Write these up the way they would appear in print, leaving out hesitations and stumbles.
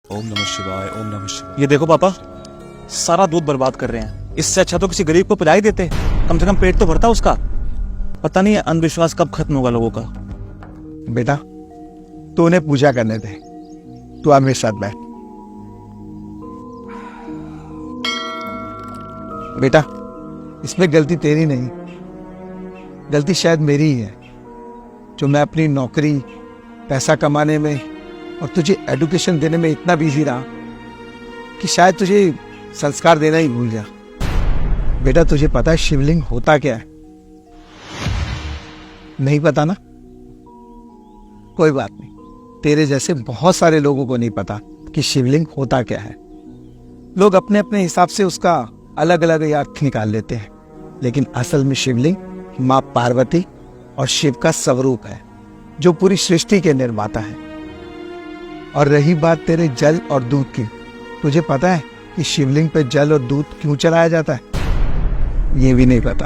ओम नमः शिवाय, ओम नमः शिवाय। ये देखो पापा, सारा दूध बर्बाद कर रहे हैं। इससे अच्छा तो किसी गरीब को पिला ही देते, कम से कम पेट तो भरता उसका। पता नहीं अंधविश्वास कब खत्म होगा लोगों का। बेटा तू उन्हें पूजा करने दे, तू आ मेरे साथ बैठ। बेटा इसमें गलती तेरी नहीं, गलती शायद मेरी ही है, जो मैं अपनी नौकरी, पैसा कमाने में और तुझे एजुकेशन देने में इतना बिजी रहा कि शायद तुझे संस्कार देना ही भूल गया। बेटा तुझे पता है शिवलिंग होता क्या है? नहीं पता ना? कोई बात नहीं, तेरे जैसे बहुत सारे लोगों को नहीं पता कि शिवलिंग होता क्या है। लोग अपने अपने हिसाब से उसका अलग अलग अर्थ निकाल लेते हैं, लेकिन असल में शिवलिंग माँ पार्वती और शिव का स्वरूप है, जो पूरी सृष्टि के निर्माता है। और रही बात तेरे जल और दूध की, तुझे पता है कि शिवलिंग पे जल और दूध क्यों चढ़ाया जाता है? ये भी नहीं पता।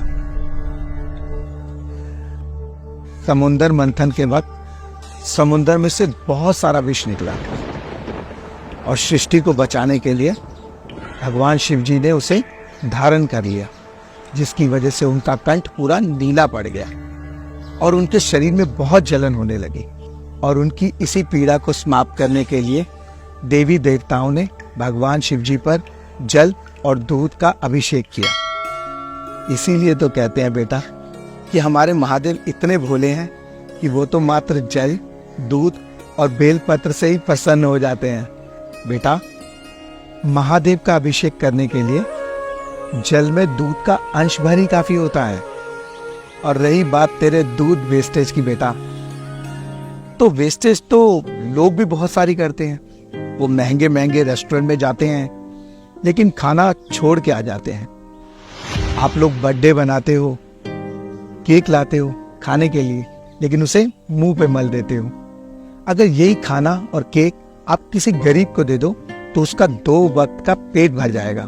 समुद्र मंथन के वक्त समुद्र में से बहुत सारा विष निकला और सृष्टि को बचाने के लिए भगवान शिव जी ने उसे धारण कर लिया, जिसकी वजह से उनका कंठ पूरा नीला पड़ गया और उनके शरीर में बहुत जलन होने लगी। और उनकी इसी पीड़ा को समाप्त करने के लिए देवी देवताओं ने भगवान शिव जी पर जल और दूध का अभिषेक किया। इसीलिए तो कहते हैं बेटा कि हमारे महादेव इतने भोले हैं कि वो तो मात्र जल, दूध और बेलपत्र से ही प्रसन्न हो जाते हैं। बेटा महादेव का अभिषेक करने के लिए जल में दूध का अंश भर ही काफी होता है। और रही बात तेरे दूध वेस्टेज की बेटा, तो वेस्टेज तो लोग भी बहुत सारी करते हैं। वो महंगे महंगे रेस्टोरेंट में जाते हैं लेकिन खाना छोड़ के आ जाते हैं। आप लोग बर्थडे बनाते हो, केक लाते हो खाने के लिए, लेकिन उसे मुंह पे मल देते हो। अगर यही खाना और केक आप किसी गरीब को दे दो तो उसका 2 वक्त का पेट भर जाएगा।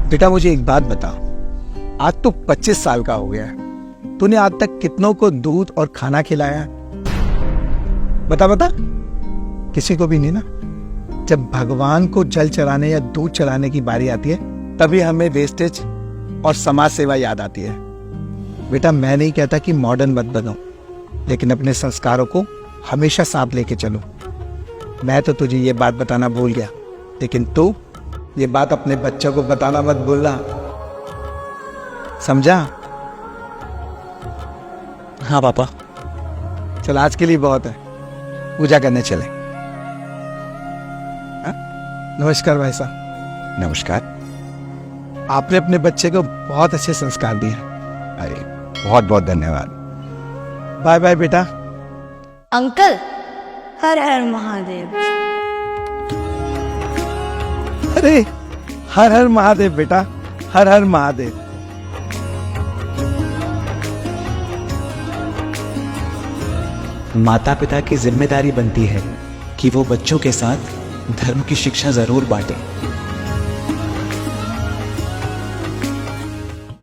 बेटा मुझे एक बात बता, आज तो 25 साल का हो गया है, तूने आज तक कितनों को दूध और खाना खिलाया? बता बता, किसी को भी नहीं ना। जब भगवान को जल चढ़ाने या दूध चढ़ाने की बारी आती है तभी हमें वेस्टेज और समाज सेवा याद आती है। बेटा मैं नहीं कहता कि मॉडर्न मत बनो, लेकिन अपने संस्कारों को हमेशा साथ लेके चलो। मैं तो तुझे ये बात बताना भूल गया, लेकिन तू ये बात अपने बच्चों को बताना मत भूलना, समझा? हाँ पापा। चल आज के लिए बहुत है, पूजा करने चले। नमस्कार भाई साहब। नमस्कार। आपने अपने बच्चे को बहुत अच्छे संस्कार दिए। अरे बहुत बहुत धन्यवाद। बाय बाय बेटा। अंकल हर हर महादेव। अरे हर हर महादेव बेटा, हर हर महादेव। माता पिता की जिम्मेदारी बनती है कि वो बच्चों के साथ धर्म की शिक्षा जरूर बांटें।